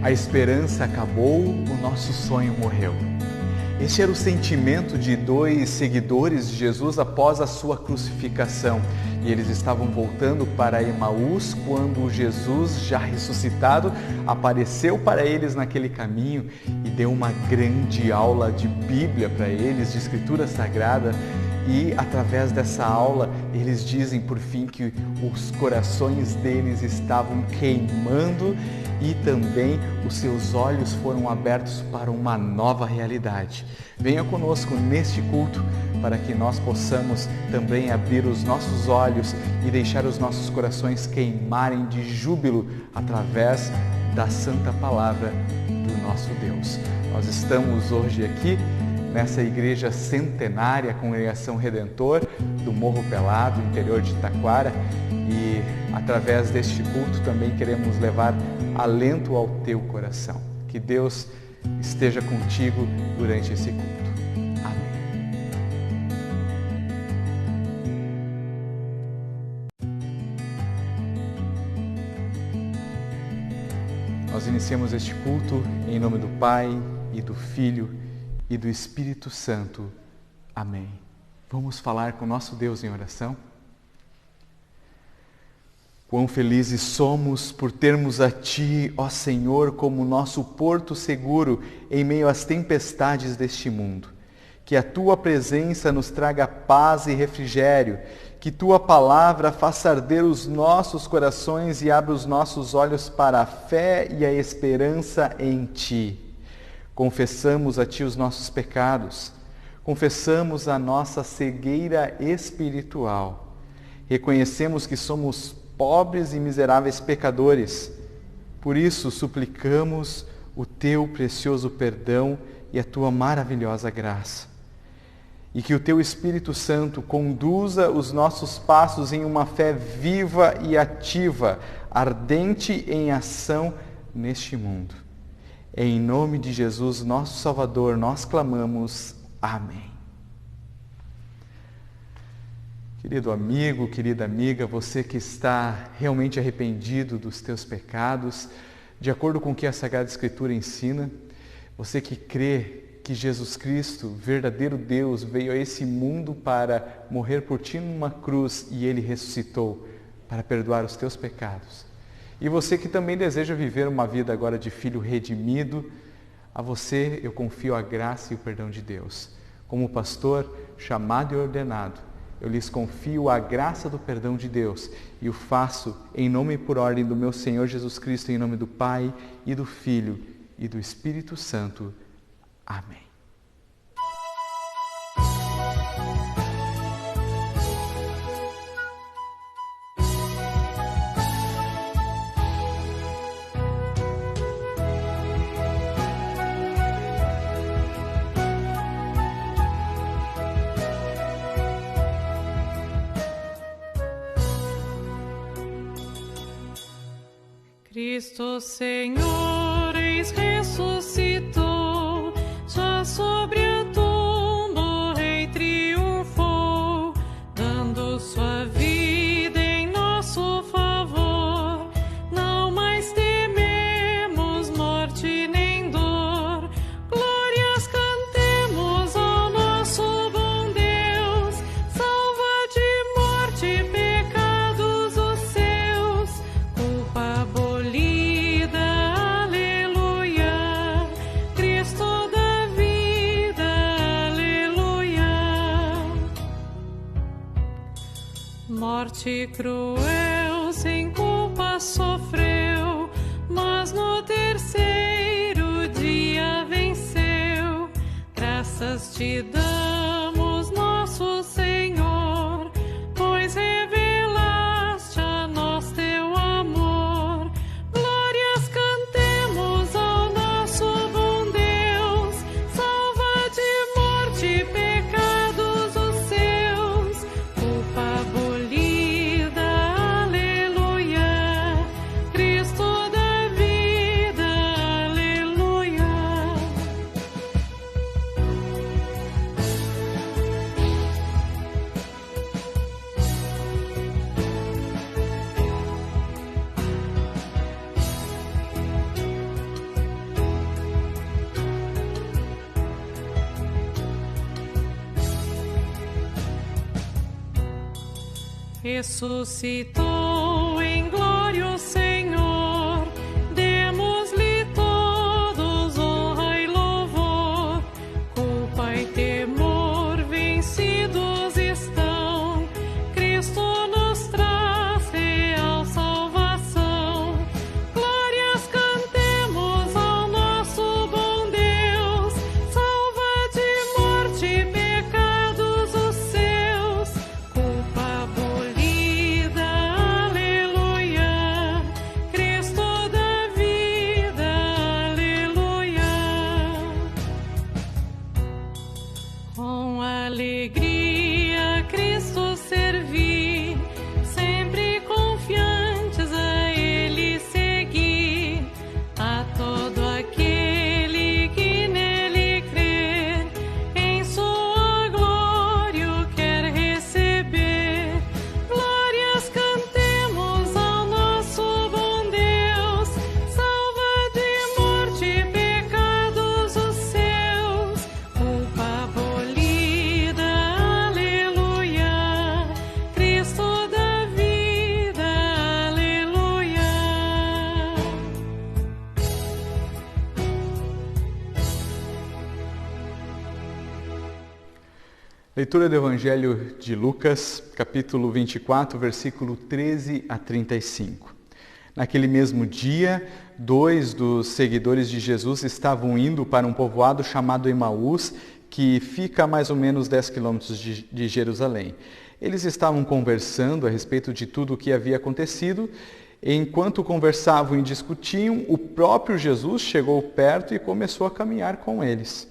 A esperança acabou, o nosso sonho morreu. Este era o sentimento de 2 seguidores de Jesus após a sua crucificação. E eles estavam voltando para Emaús quando Jesus, já ressuscitado, apareceu para eles naquele caminho e deu uma grande aula de Bíblia para eles, de Escritura Sagrada. E através dessa aula, eles dizem por fim que os corações deles estavam queimando e também os seus olhos foram abertos para uma nova realidade. Venha conosco neste culto para que nós possamos também abrir os nossos olhos e deixar os nossos corações queimarem de júbilo através da Santa Palavra do nosso Deus. Nós estamos hoje aqui nessa igreja centenária, a Congregação Redentor do Morro Pelado, interior de Taquara, e através deste culto também queremos levar alento ao teu coração. Que Deus esteja contigo durante esse culto. Amém. Nós iniciamos este culto em nome do Pai e do Filho e do Espírito Santo. Amém. Vamos falar com nosso Deus em oração? Quão felizes somos por termos a Ti, ó Senhor, como nosso porto seguro em meio às tempestades deste mundo. Que a Tua presença nos traga paz e refrigério, que Tua palavra faça arder os nossos corações e abra os nossos olhos para a fé e a esperança em Ti. Confessamos a Ti os nossos pecados, confessamos a nossa cegueira espiritual, reconhecemos que somos pobres e miseráveis pecadores, por isso suplicamos o Teu precioso perdão e a Tua maravilhosa graça. E que o Teu Espírito Santo conduza os nossos passos em uma fé viva e ativa, ardente em ação neste mundo. Em nome de Jesus, nosso Salvador, nós clamamos. Amém. Querido amigo, querida amiga, você que está realmente arrependido dos teus pecados, de acordo com o que a Sagrada Escritura ensina, você que crê que Jesus Cristo, verdadeiro Deus, veio a esse mundo para morrer por ti numa cruz e Ele ressuscitou para perdoar os teus pecados. E você que também deseja viver uma vida agora de filho redimido, a você eu confio a graça e o perdão de Deus. Como pastor chamado e ordenado, eu lhes confio a graça do perdão de Deus e o faço em nome e por ordem do meu Senhor Jesus Cristo, em nome do Pai e do Filho e do Espírito Santo. Amém. Cristo Senhor, eis ressuscitou, já sobre a tumba o Rei triunfou, dando sua vida em nosso favor. Não mais tememos morte nem dor, glórias cantemos ao nosso bom Deus, salva de morte pecados os seus, culpa abolida, aleluia, Cristo da vida, aleluia. Morte cruel sem culpa sofreu, mas no terceiro dia venceu. Graças te damos, nosso Senhor, pois revelaste a nós teu amor. Glórias cantemos ao nosso bom Deus, salva de morte pecados os seus, culpa abolida, aleluia, Cristo da vida, aleluia. ressuscitou em glória o Senhor, demos-lhe todos honra e louvor, culpa e temor vencidos estão, Cristo nos traz real salvação, glórias cantemos ao nosso bom Deus, salva de morte e pecados os seus, culpa abolida, aleluia, Cristo da vida, aleluia. Com alegria Cristo servir, sempre confiantes a Ele seguir, a todo aquele que nele crer, em sua glória o quer receber. Glórias cantemos ao nosso bom Deus, salva de morte e pecados os seus, culpa abolida, aleluia, Cristo da vida, aleluia. Leitura do Evangelho de Lucas, capítulo 24, versículo 13 a 35. Naquele mesmo dia, 2 dos seguidores de Jesus estavam indo para um povoado chamado Emaús, que fica a mais ou menos 10 quilômetros de Jerusalém. Eles estavam conversando a respeito de tudo o que havia acontecido. Enquanto conversavam e discutiam, o próprio Jesus chegou perto e começou a caminhar com eles.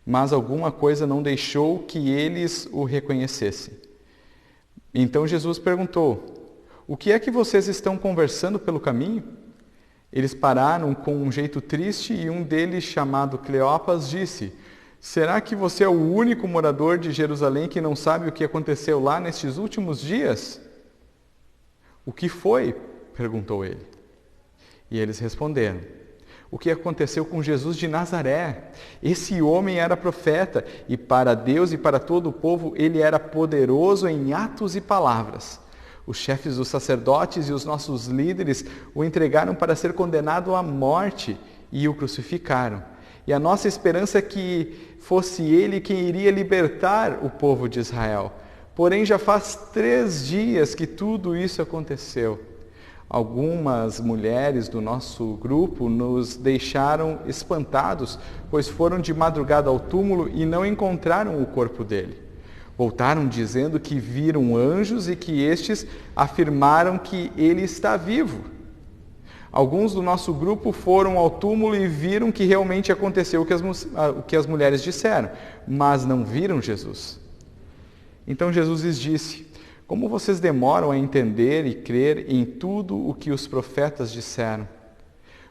Mas alguma coisa não deixou que eles o reconhecessem. Então Jesus perguntou: "O que é que vocês estão conversando pelo caminho?" Eles pararam com um jeito triste e um deles, chamado Cleopas, disse: "Será que você é o único morador de Jerusalém que não sabe o que aconteceu lá nestes últimos dias?" "O que foi?" perguntou ele. E eles responderam: "O que aconteceu com Jesus de Nazaré? Esse homem era profeta, e para Deus e para todo o povo ele era poderoso em atos e palavras. Os chefes dos sacerdotes e os nossos líderes o entregaram para ser condenado à morte e o crucificaram. E a nossa esperança é que fosse ele quem iria libertar o povo de Israel. Porém, já faz 3 dias que tudo isso aconteceu. Algumas mulheres do nosso grupo nos deixaram espantados, pois foram de madrugada ao túmulo e não encontraram o corpo dele. Voltaram dizendo que viram anjos e que estes afirmaram que ele está vivo. Alguns do nosso grupo foram ao túmulo e viram que realmente aconteceu o que as mulheres disseram, mas não viram Jesus." Então Jesus lhes disse: "Como vocês demoram a entender e crer em tudo o que os profetas disseram?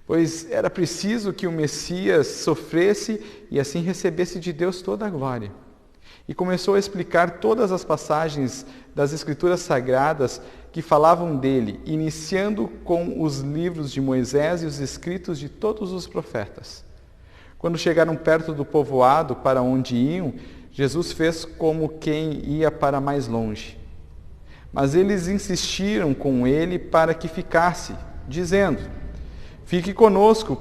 Pois era preciso que o Messias sofresse e assim recebesse de Deus toda a glória." E começou a explicar todas as passagens das Escrituras Sagradas que falavam dele, iniciando com os livros de Moisés e os escritos de todos os profetas. Quando chegaram perto do povoado para onde iam, Jesus fez como quem ia para mais longe. Mas eles insistiram com ele para que ficasse, dizendo: "Fique conosco,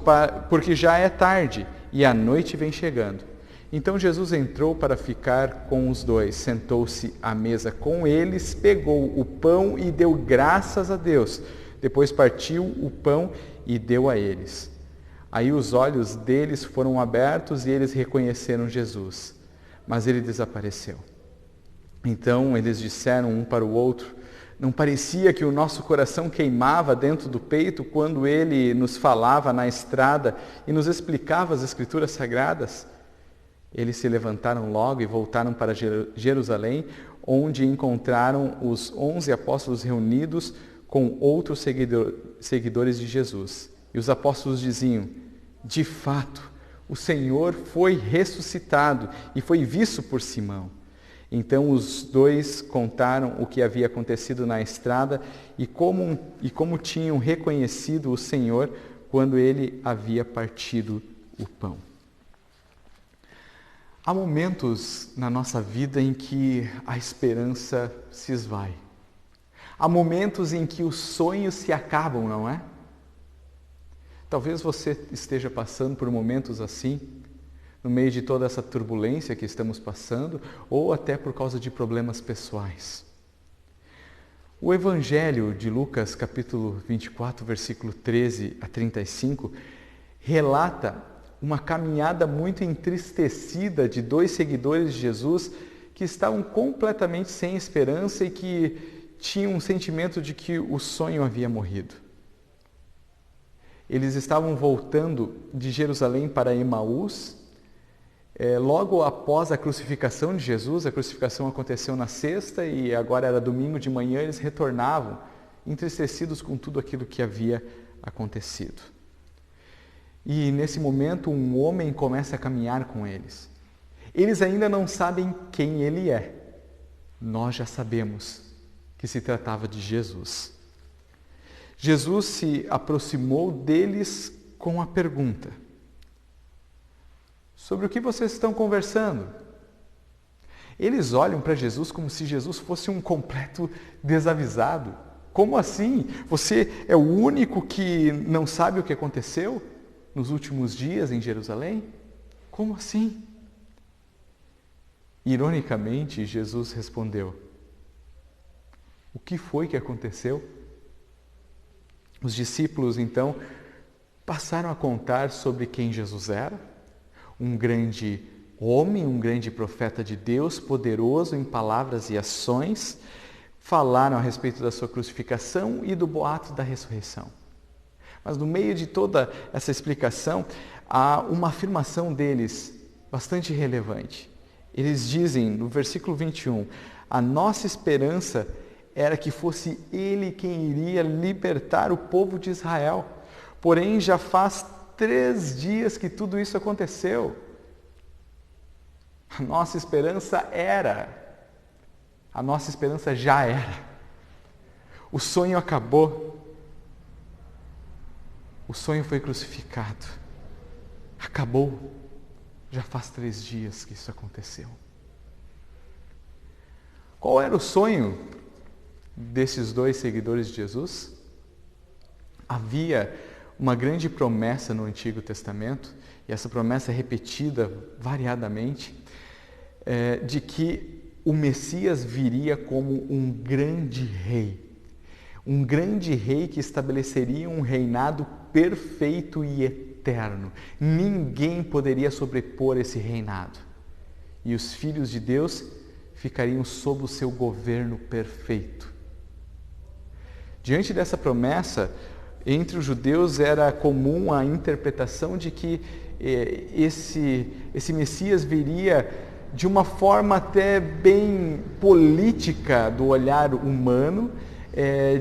porque já é tarde e a noite vem chegando." Então Jesus entrou para ficar com os 2, sentou-se à mesa com eles, pegou o pão e deu graças a Deus. Depois partiu o pão e deu a eles. Aí os olhos deles foram abertos e eles reconheceram Jesus, mas ele desapareceu. Então eles disseram um para o outro: "Não parecia que o nosso coração queimava dentro do peito quando ele nos falava na estrada e nos explicava as Escrituras Sagradas?" Eles se levantaram logo e voltaram para Jerusalém, onde encontraram os 11 apóstolos reunidos com outros seguidores de Jesus. E os apóstolos diziam: "De fato, o Senhor foi ressuscitado e foi visto por Simão." Então os 2 contaram o que havia acontecido na estrada e como tinham reconhecido o Senhor quando ele havia partido o pão. Há momentos na nossa vida em que a esperança se esvai. Há momentos em que os sonhos se acabam, não é? Talvez você esteja passando por momentos assim, no meio de toda essa turbulência que estamos passando, ou até por causa de problemas pessoais. O Evangelho de Lucas, capítulo 24, versículo 13 a 35, relata uma caminhada muito entristecida de 2 seguidores de Jesus que estavam completamente sem esperança e que tinham um sentimento de que o sonho havia morrido. Eles estavam voltando de Jerusalém para Emaús, logo após a crucificação de Jesus. A crucificação aconteceu na sexta e agora era domingo de manhã. Eles retornavam entristecidos com tudo aquilo que havia acontecido. E nesse momento um homem começa a caminhar com eles. Eles ainda não sabem quem ele é. Nós já sabemos que se tratava de Jesus. Jesus se aproximou deles com a pergunta: sobre o que vocês estão conversando? Eles olham para Jesus como se Jesus fosse um completo desavisado. Como assim? Você é o único que não sabe o que aconteceu nos últimos dias em Jerusalém? Como assim? Ironicamente, Jesus respondeu: o que foi que aconteceu? Os discípulos, então, passaram a contar sobre quem Jesus era, um grande homem, um grande profeta de Deus, poderoso em palavras e ações. Falaram a respeito da sua crucificação e do boato da ressurreição. Mas no meio de toda essa explicação, há uma afirmação deles bastante relevante. Eles dizem, no versículo 21, a nossa esperança era que fosse Ele quem iria libertar o povo de Israel. Porém, já faz 3 dias que tudo isso aconteceu. A nossa esperança já era. O sonho acabou. O sonho foi crucificado. Acabou. Já faz 3 dias que isso aconteceu. Qual era o sonho desses 2 seguidores de Jesus? Havia uma grande promessa no Antigo Testamento, e essa promessa é repetida variadamente, de que o Messias viria como um grande rei que estabeleceria um reinado perfeito e eterno. Ninguém poderia sobrepor esse reinado. E os filhos de Deus ficariam sob o seu governo perfeito. Diante dessa promessa, entre os judeus era comum a interpretação de que esse Messias viria de uma forma até bem política do olhar humano,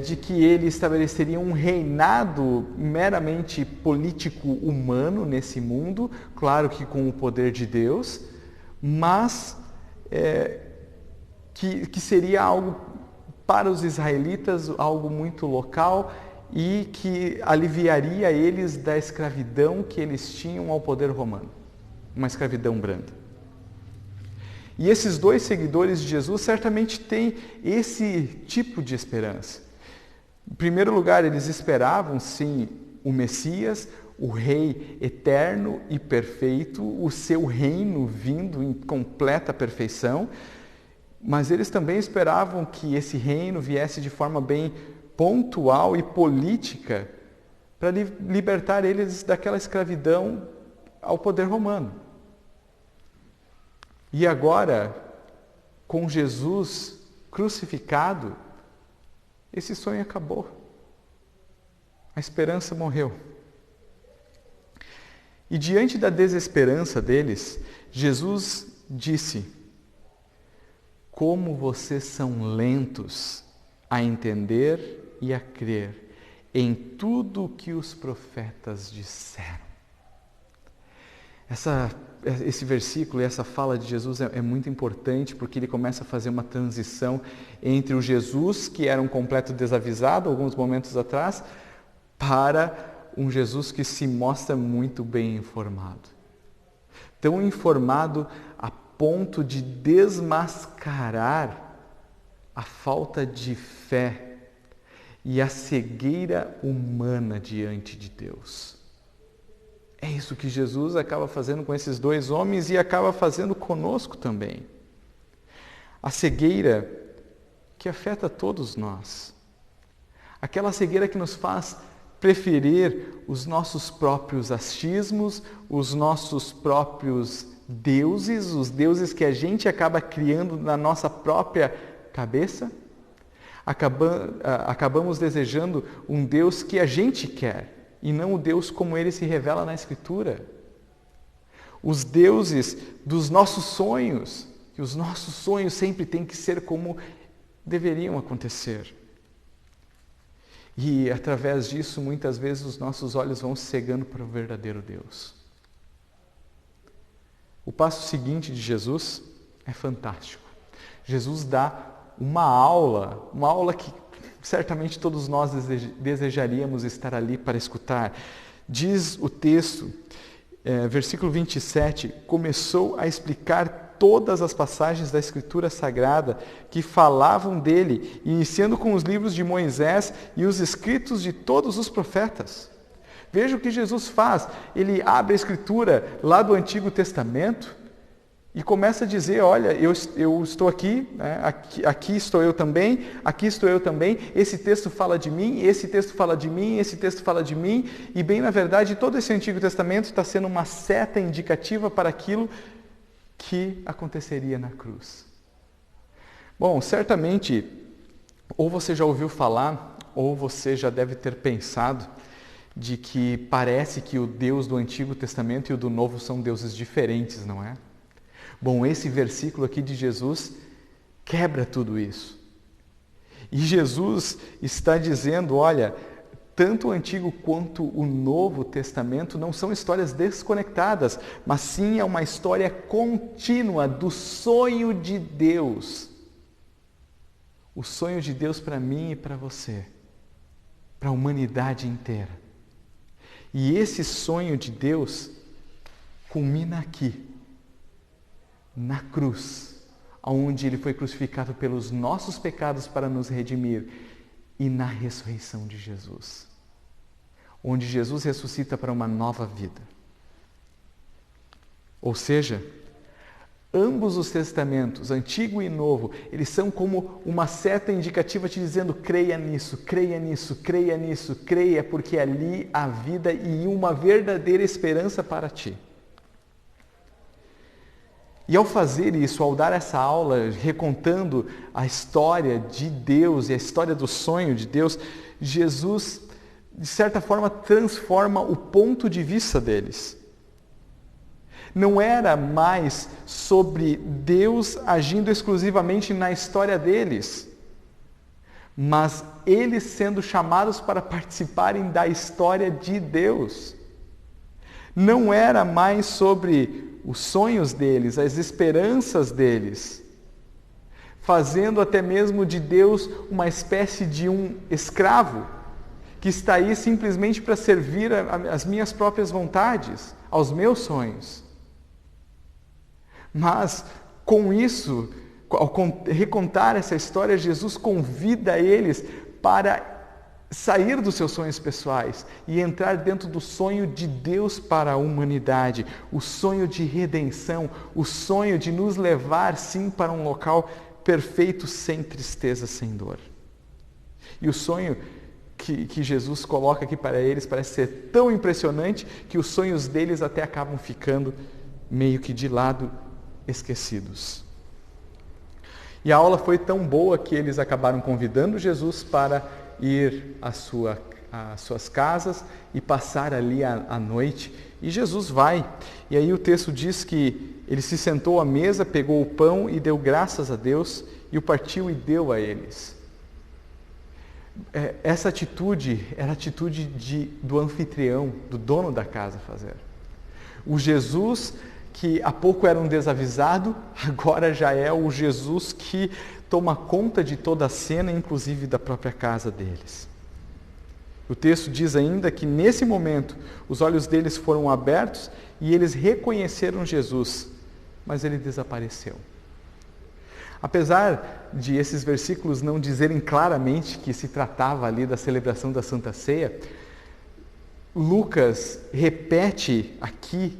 de que ele estabeleceria um reinado meramente político-humano nesse mundo, claro que com o poder de Deus, mas que seria algo para os israelitas, algo muito local e que aliviaria eles da escravidão que eles tinham ao poder romano, uma escravidão branda. E esses 2 seguidores de Jesus certamente têm esse tipo de esperança. Em primeiro lugar, eles esperavam, sim, o Messias, o Rei eterno e perfeito, o seu reino vindo em completa perfeição, mas eles também esperavam que esse reino viesse de forma bem pontual e política para libertar eles daquela escravidão ao poder romano. E agora, com Jesus crucificado, esse sonho acabou. A esperança morreu. E diante da desesperança deles, Jesus disse: como vocês são lentos a entender e a crer em tudo o que os profetas disseram. Esse versículo e essa fala de Jesus é muito importante, porque ele começa a fazer uma transição entre o Jesus que era um completo desavisado alguns momentos atrás, para um Jesus que se mostra muito bem informado. Tão informado a ponto de desmascarar a falta de fé e a cegueira humana diante de Deus. É isso que Jesus acaba fazendo com esses dois homens e acaba fazendo conosco também. A cegueira que afeta todos nós. Aquela cegueira que nos faz preferir os nossos próprios achismos, os nossos próprios deuses, os deuses que a gente acaba criando na nossa própria cabeça. Acabamos desejando um Deus que a gente quer e não o Deus como ele se revela na Escritura. Os deuses dos nossos sonhos, que os nossos sonhos sempre têm que ser como deveriam acontecer. E através disso, muitas vezes, os nossos olhos vão se cegando para o verdadeiro Deus. O passo seguinte de Jesus é fantástico. Jesus dá uma aula que certamente todos nós desejaríamos estar ali para escutar. Diz o texto, versículo 27, começou a explicar todas as passagens da Escritura Sagrada que falavam dele, iniciando com os livros de Moisés e os escritos de todos os profetas. Veja o que Jesus faz. Ele abre a Escritura lá do Antigo Testamento e começa a dizer, olha, eu estou aqui, né? aqui estou eu também, aqui estou eu também, esse texto fala de mim, esse texto fala de mim, esse texto fala de mim, e bem na verdade todo esse Antigo Testamento está sendo uma seta indicativa para aquilo que aconteceria na cruz. Bom, certamente, ou você já ouviu falar, ou você já deve ter pensado de que parece que o Deus do Antigo Testamento e o do Novo são deuses diferentes, não é? Bom, esse versículo aqui de Jesus quebra tudo isso. E Jesus está dizendo, olha, tanto o Antigo quanto o Novo Testamento não são histórias desconectadas, mas sim é uma história contínua do sonho de Deus. O sonho de Deus para mim e para você, para a humanidade inteira. E esse sonho de Deus culmina aqui, na cruz, onde Ele foi crucificado pelos nossos pecados para nos redimir, e na ressurreição de Jesus, onde Jesus ressuscita para uma nova vida. Ou seja, ambos os testamentos, Antigo e Novo, eles são como uma seta indicativa te dizendo, creia nisso, creia nisso, creia nisso, creia, porque ali há vida e uma verdadeira esperança para ti. E ao fazer isso, ao dar essa aula, recontando a história de Deus e a história do sonho de Deus, Jesus, de certa forma, transforma o ponto de vista deles. Não era mais sobre Deus agindo exclusivamente na história deles, mas eles sendo chamados para participarem da história de Deus. Não era mais sobre os sonhos deles, as esperanças deles, fazendo até mesmo de Deus uma espécie de um escravo, que está aí simplesmente para servir às minhas próprias vontades, aos meus sonhos. Mas, com isso, ao recontar essa história, Jesus convida eles para sair dos seus sonhos pessoais e entrar dentro do sonho de Deus para a humanidade, o sonho de redenção, o sonho de nos levar, sim, para um local perfeito, sem tristeza, sem dor. E o sonho que Jesus coloca aqui para eles parece ser tão impressionante que os sonhos deles até acabam ficando meio que de lado, esquecidos. E a aula foi tão boa que eles acabaram convidando Jesus para ir às suas casas e passar ali a noite. E Jesus vai. E aí o texto diz que ele se sentou à mesa, pegou o pão e deu graças a Deus e o partiu e deu a eles. Essa atitude era a atitude do anfitrião, do dono da casa fazer. O Jesus que há pouco era um desavisado, agora já é o Jesus que toma conta de toda a cena, inclusive da própria casa deles. O texto diz ainda que nesse momento os olhos deles foram abertos e eles reconheceram Jesus, mas ele desapareceu. Apesar de esses versículos não dizerem claramente que se tratava ali da celebração da Santa Ceia, Lucas repete aqui,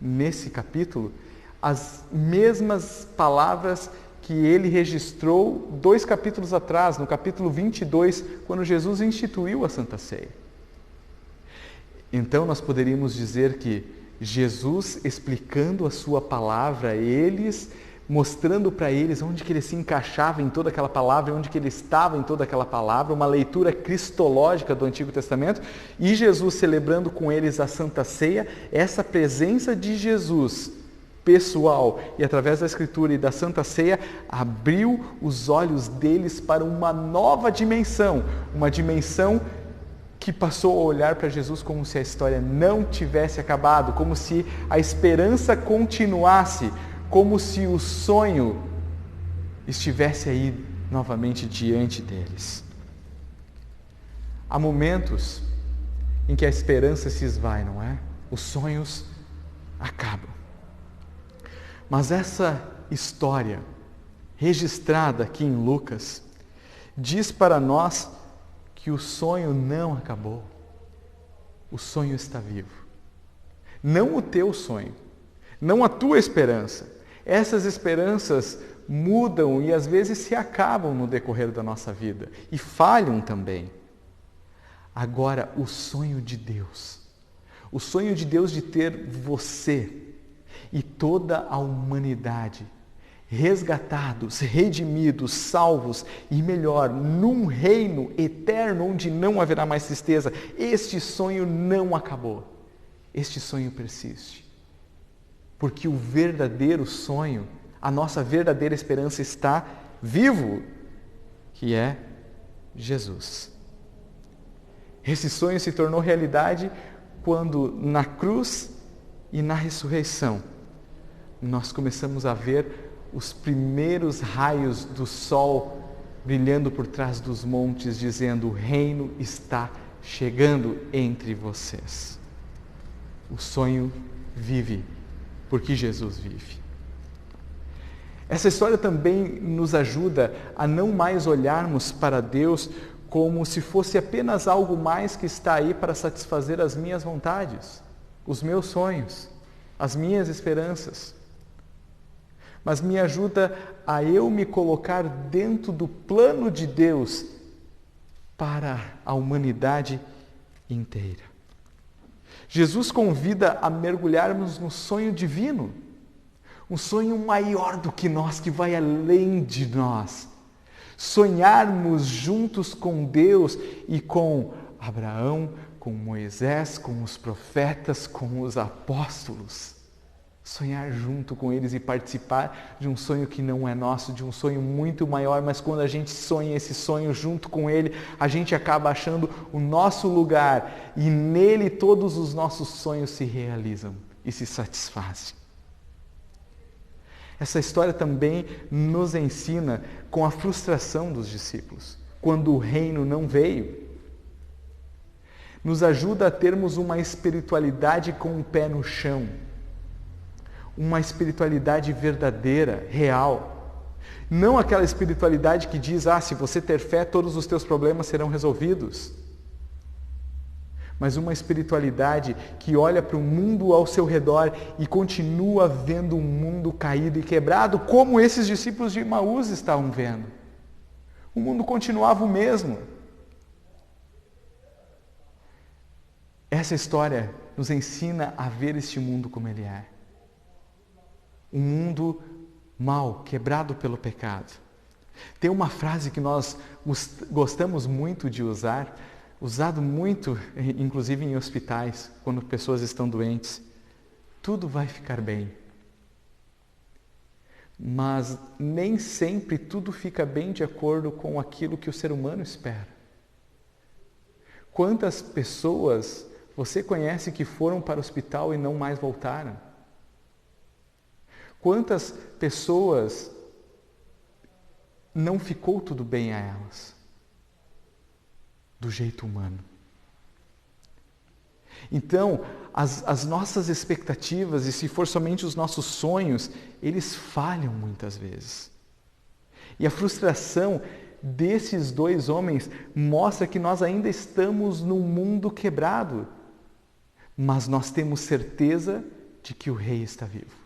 nesse capítulo, as mesmas palavras que ele registrou 2 capítulos atrás, no capítulo 22, quando Jesus instituiu a Santa Ceia. Então nós poderíamos dizer que Jesus, explicando a sua palavra a eles, mostrando para eles onde que ele se encaixava em toda aquela palavra, onde que ele estava em toda aquela palavra, uma leitura cristológica do Antigo Testamento, e Jesus celebrando com eles a Santa Ceia, essa presença de Jesus pessoal e através da Escritura e da Santa Ceia, abriu os olhos deles para uma nova dimensão, uma dimensão que passou a olhar para Jesus como se a história não tivesse acabado, como se a esperança continuasse, como se o sonho estivesse aí novamente diante deles. Há momentos em que a esperança se esvai, não é? Os sonhos acabam. Mas essa história, registrada aqui em Lucas, diz para nós que o sonho não acabou. O sonho está vivo. Não o teu sonho, não a tua esperança. Essas esperanças mudam e às vezes se acabam no decorrer da nossa vida e falham também. Agora, o sonho de Deus de ter você e toda a humanidade resgatados, redimidos, salvos e melhor, num reino eterno onde não haverá mais tristeza. Este sonho não acabou. Este sonho persiste. Porque o verdadeiro sonho, a nossa verdadeira esperança está vivo, que é Jesus. Esse sonho se tornou realidade quando na cruz e na ressurreição nós começamos a ver os primeiros raios do sol brilhando por trás dos montes, dizendo: o reino está chegando entre vocês. O sonho vive, porque Jesus vive. Essa história também nos ajuda a não mais olharmos para Deus como se fosse apenas algo mais que está aí para satisfazer as minhas vontades, os meus sonhos, as minhas esperanças. Mas me ajuda a eu me colocar dentro do plano de Deus para a humanidade inteira. Jesus convida a mergulharmos no sonho divino, um sonho maior do que nós, que vai além de nós. Sonharmos juntos com Deus e com Abraão, com Moisés, com os profetas, com os apóstolos. Sonhar junto com eles e participar de um sonho que não é nosso, de um sonho muito maior, mas quando a gente sonha esse sonho junto com ele, a gente acaba achando o nosso lugar e nele todos os nossos sonhos se realizam e se satisfazem. Essa história também nos ensina com a frustração dos discípulos, quando o reino não veio. Nos ajuda a termos uma espiritualidade com o pé no chão, uma espiritualidade verdadeira, real. Não aquela espiritualidade que diz: se você ter fé, todos os teus problemas serão resolvidos. Mas uma espiritualidade que olha para o mundo ao seu redor e continua vendo um mundo caído e quebrado, como esses discípulos de Emaús estavam vendo. O mundo continuava o mesmo. Essa história nos ensina a ver este mundo como ele é. Um mundo mau, quebrado pelo pecado. Tem uma frase que nós gostamos muito de usar, usado muito, inclusive em hospitais, quando pessoas estão doentes: tudo vai ficar bem. Mas nem sempre tudo fica bem de acordo com aquilo que o ser humano espera. Quantas pessoas você conhece que foram para o hospital e não mais voltaram? Quantas pessoas não ficou tudo bem a elas? Do jeito humano. Então, as nossas expectativas, e se for somente os nossos sonhos, eles falham muitas vezes. E a frustração desses dois homens mostra que nós ainda estamos num mundo quebrado, mas nós temos certeza de que o Rei está vivo.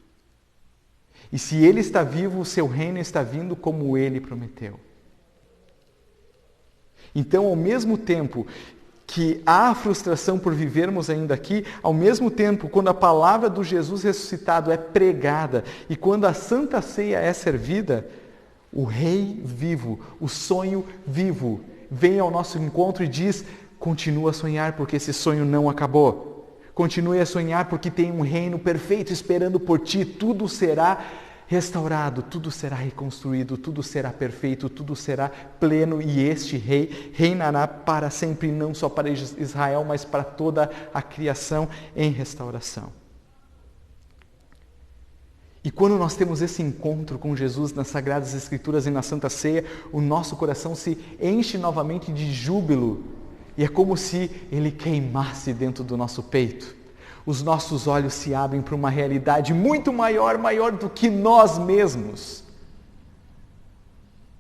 E se Ele está vivo, o seu reino está vindo como Ele prometeu. Então, ao mesmo tempo que há frustração por vivermos ainda aqui, ao mesmo tempo, quando a palavra do Jesus ressuscitado é pregada e quando a Santa Ceia é servida, o Rei vivo, o sonho vivo, vem ao nosso encontro e diz: continua a sonhar porque esse sonho não acabou. Continue a sonhar porque tem um reino perfeito esperando por ti. Tudo será restaurado, tudo será reconstruído, tudo será perfeito, tudo será pleno e este Rei reinará para sempre, não só para Israel, mas para toda a criação em restauração. E quando nós temos esse encontro com Jesus nas Sagradas Escrituras e na Santa Ceia, o nosso coração se enche novamente de júbilo e é como se ele queimasse dentro do nosso peito. Os nossos olhos se abrem para uma realidade muito maior do que nós mesmos.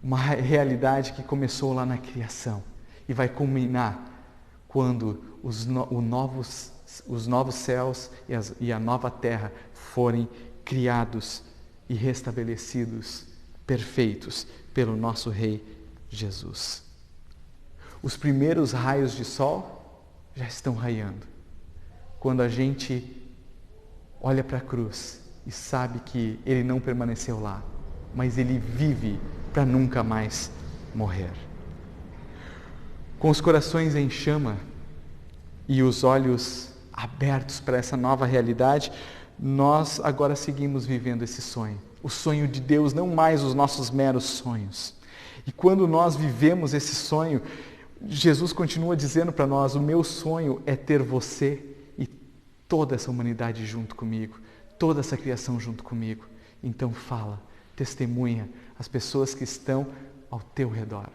Uma realidade que começou lá na criação e vai culminar quando os novos céus e a nova terra forem criados e restabelecidos, perfeitos, pelo nosso Rei Jesus. Os primeiros raios de sol já estão raiando. Quando a gente olha para a cruz e sabe que Ele não permaneceu lá, mas Ele vive para nunca mais morrer. Com os corações em chama e os olhos abertos para essa nova realidade, nós agora seguimos vivendo esse sonho. O sonho de Deus, não mais os nossos meros sonhos. E quando nós vivemos esse sonho, Jesus continua dizendo para nós: o meu sonho é ter você e toda essa humanidade junto comigo, toda essa criação junto comigo. Então fala, testemunha as pessoas que estão ao teu redor.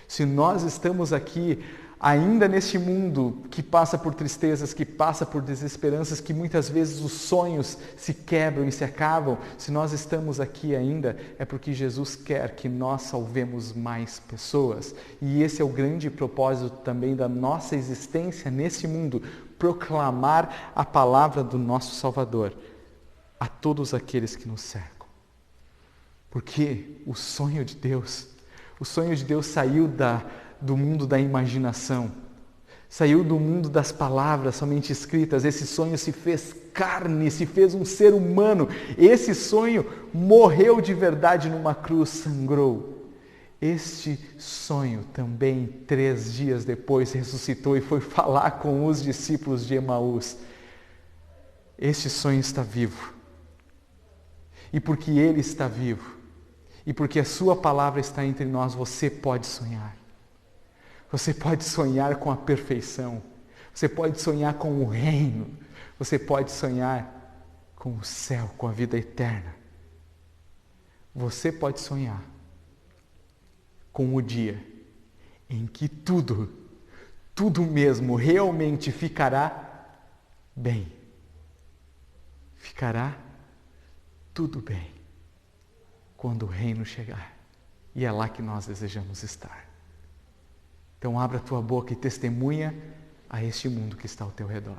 Se nós estamos aqui ainda neste mundo que passa por tristezas, que passa por desesperanças, que muitas vezes os sonhos se quebram e se acabam, se nós estamos aqui ainda, é porque Jesus quer que nós salvemos mais pessoas. E esse é o grande propósito também da nossa existência nesse mundo, proclamar a palavra do nosso Salvador a todos aqueles que nos cercam. Porque o sonho de Deus saiu do mundo da imaginação, saiu do mundo das palavras somente escritas. Esse sonho se fez carne, se fez um ser humano. Esse sonho morreu de verdade numa cruz, sangrou. Este sonho também, 3 dias depois, ressuscitou e foi falar com os discípulos de Emaús. Este sonho está vivo. E porque Ele está vivo, e porque a Sua palavra está entre nós, você pode sonhar. Você pode sonhar com a perfeição. Você pode sonhar com o reino. Você pode sonhar com o céu, com a vida eterna. Você pode sonhar com o dia em que tudo mesmo realmente ficará bem. Ficará tudo bem quando o reino chegar. E é lá que nós desejamos estar. Então abra a tua boca e testemunha a este mundo que está ao teu redor.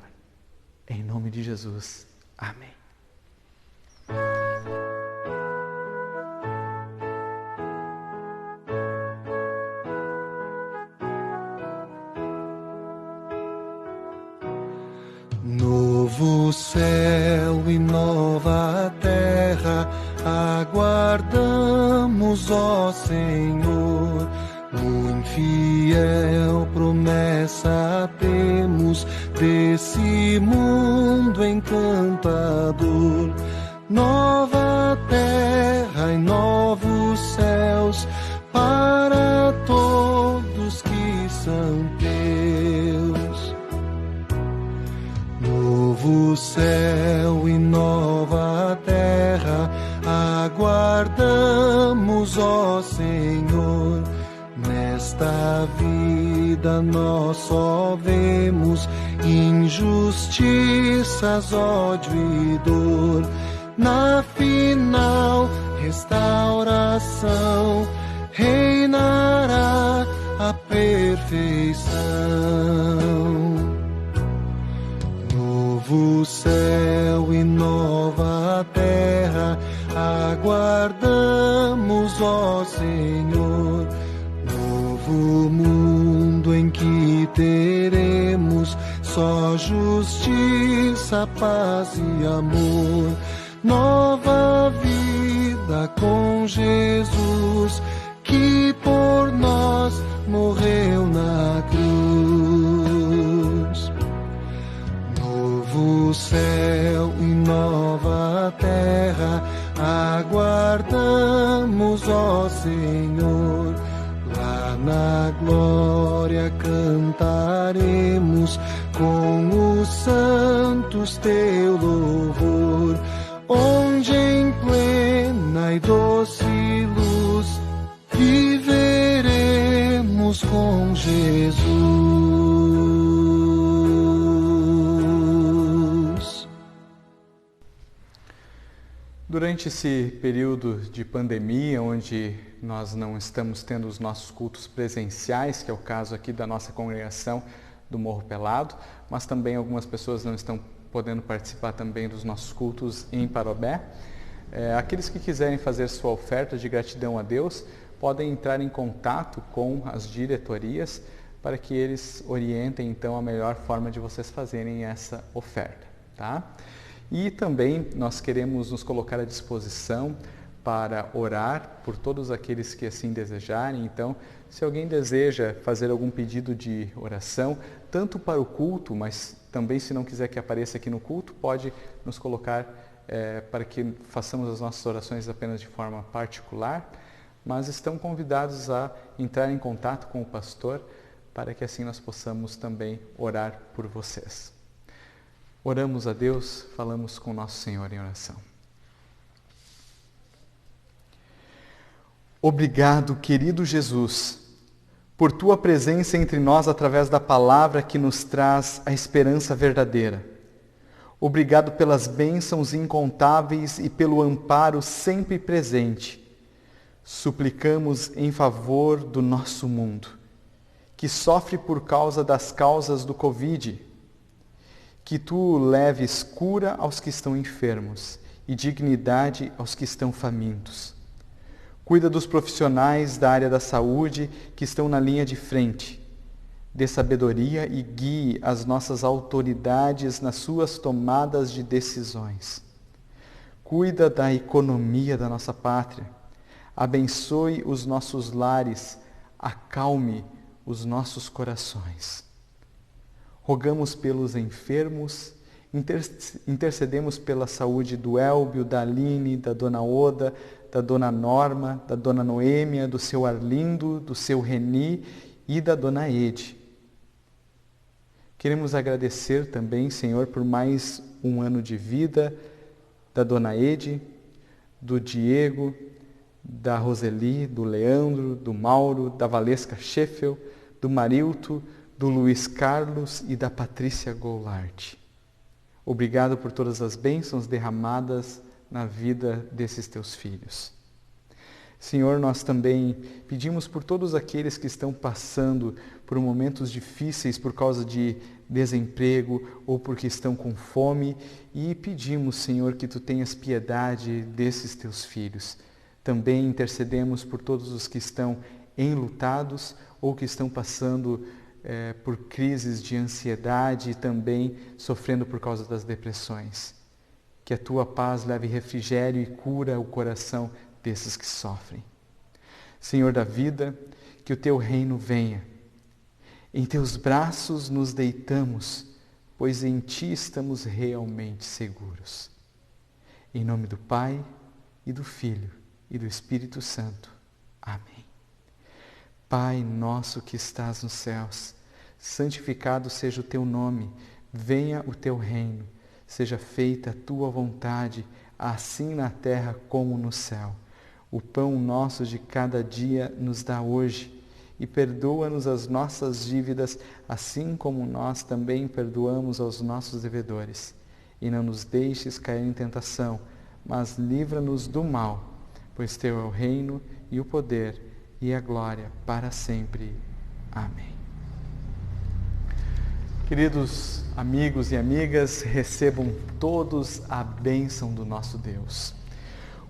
Em nome de Jesus. Amém. Novo céu e nova terra aguardamos, ó Senhor. Muito fiel promessa temos desse mundo encantador. Nova terra e novos céus para todos que são teus. Novo céu e nova terra aguardamos, ó Senhor. Nesta vida nós só vemos injustiças, ódio e dor. Na final restauração reinará a perfeição. Novo céu e nova terra aguardamos, ó Senhor. Novo mundo em que teremos só justiça, paz e amor. Nova vida com Jesus, que por nós morreu na cruz. Novo céu e nova terra aguardamos, ó Senhor. Lá na glória cantaremos com os santos teu louvor, onde em plena e doce luz viveremos com Jesus. Durante esse período de pandemia, onde nós não estamos tendo os nossos cultos presenciais, que é o caso aqui da nossa congregação do Morro Pelado, mas também algumas pessoas não estão podendo participar também dos nossos cultos em Parobé. Aqueles que quiserem fazer sua oferta de gratidão a Deus, podem entrar em contato com as diretorias para que eles orientem então a melhor forma de vocês fazerem essa oferta, tá? E também nós queremos nos colocar à disposição para orar por todos aqueles que assim desejarem. Então, se alguém deseja fazer algum pedido de oração, tanto para o culto, mas também se não quiser que apareça aqui no culto, pode nos colocar para que façamos as nossas orações apenas de forma particular, mas estão convidados a entrar em contato com o pastor para que assim nós possamos também orar por vocês. Oramos a Deus, falamos com nosso Senhor em oração. Obrigado, querido Jesus, por tua presença entre nós através da palavra que nos traz a esperança verdadeira. Obrigado pelas bênçãos incontáveis e pelo amparo sempre presente. Suplicamos em favor do nosso mundo, que sofre por causa das causas do Covid, que tu leves cura aos que estão enfermos e dignidade aos que estão famintos. Cuida dos profissionais da área da saúde que estão na linha de frente. Dê sabedoria e guie as nossas autoridades nas suas tomadas de decisões. Cuida da economia da nossa pátria. Abençoe os nossos lares. Acalme os nossos corações. Rogamos pelos enfermos, intercedemos pela saúde do Elbio, da Aline, da Dona Oda, da Dona Norma, da Dona Noêmia, do seu Arlindo, do seu Reni e da Dona Ede. Queremos agradecer também, Senhor, por mais um ano de vida da Dona Ede, do Diego, da Roseli, do Leandro, do Mauro, da Valesca Scheffel, do Marilto, do Luiz Carlos e da Patrícia Goulart. Obrigado por todas as bênçãos derramadas na vida desses teus filhos. Senhor, nós também pedimos por todos aqueles que estão passando por momentos difíceis por causa de desemprego ou porque estão com fome e pedimos, Senhor, que tu tenhas piedade desses teus filhos. Também intercedemos por todos os que estão enlutados ou que estão passando por crises de ansiedade e também sofrendo por causa das depressões. Que a tua paz leve refrigério e cura o coração desses que sofrem. Senhor da vida, que o teu reino venha. Em teus braços nos deitamos, pois em ti estamos realmente seguros. Em nome do Pai, e do Filho, e do Espírito Santo. Amém. Pai nosso que estás nos céus, santificado seja o teu nome, venha o teu reino, seja feita a tua vontade, assim na terra como no céu. O pão nosso de cada dia nos dá hoje, e perdoa-nos as nossas dívidas, assim como nós também perdoamos aos nossos devedores. E não nos deixes cair em tentação, mas livra-nos do mal, pois teu é o reino e o poder e a glória para sempre. Amém. Queridos amigos e amigas, recebam todos a bênção do nosso Deus.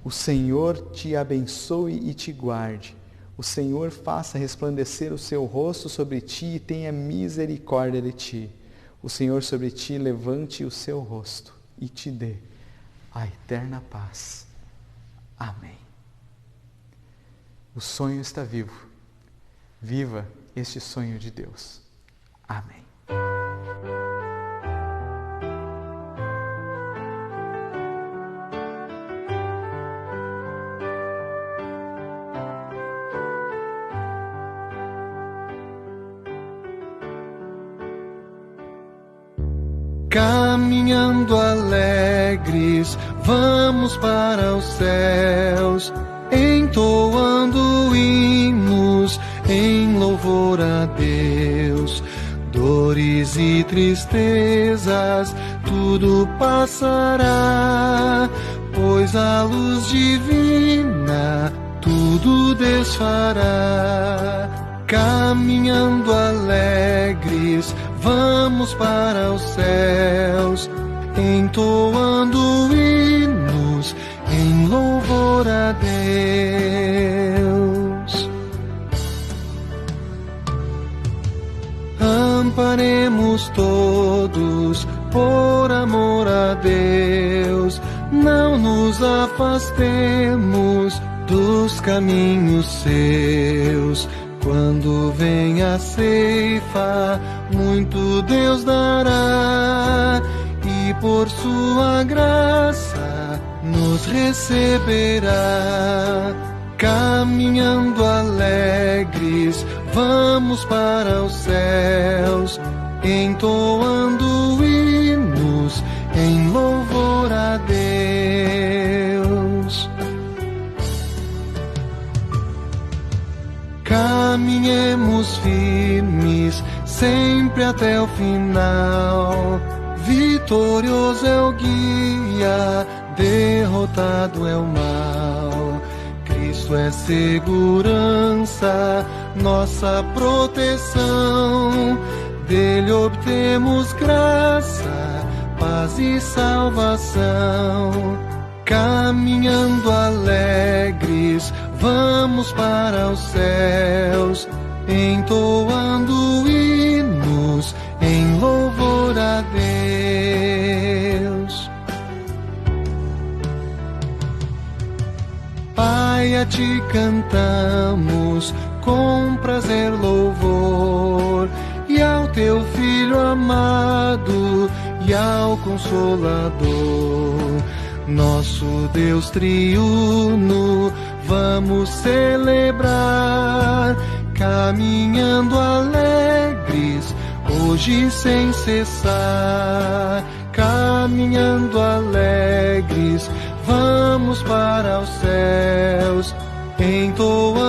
O Senhor te abençoe e te guarde. O Senhor faça resplandecer o seu rosto sobre ti e tenha misericórdia de ti. O Senhor sobre ti levante o seu rosto e te dê a eterna paz. Amém. O sonho está vivo. Viva este sonho de Deus. Amém. Caminhando alegres, vamos para os céus, entoando hinos em louvor a Deus. Dores e tristezas, tudo passará, pois a luz divina tudo desfará. Caminhando alegres, vamos para os céus, entoando hinos em louvor a Deus. Amparemos todos por amor a Deus, não nos afastemos dos caminhos seus. Quando vem a ceifa, muito Deus dará, e por sua graça nos receberá. Caminhando alegres, vamos para os céus, entoando hinos em louvor a Deus. Caminhemos firmes, sempre até o final. Vitorioso é o guia, derrotado é o mal. Cristo é segurança, nossa proteção. Dele obtemos graça, paz e salvação. Caminhando alegres, vamos para os céus, entoando hinos em louvor a Deus. Pai, a ti cantamos com prazer louvor, e ao teu Filho amado e ao Consolador. Nosso Deus triuno, vamos celebrar, caminhando alegres, hoje sem cessar. Caminhando alegres, vamos para os céus, entoando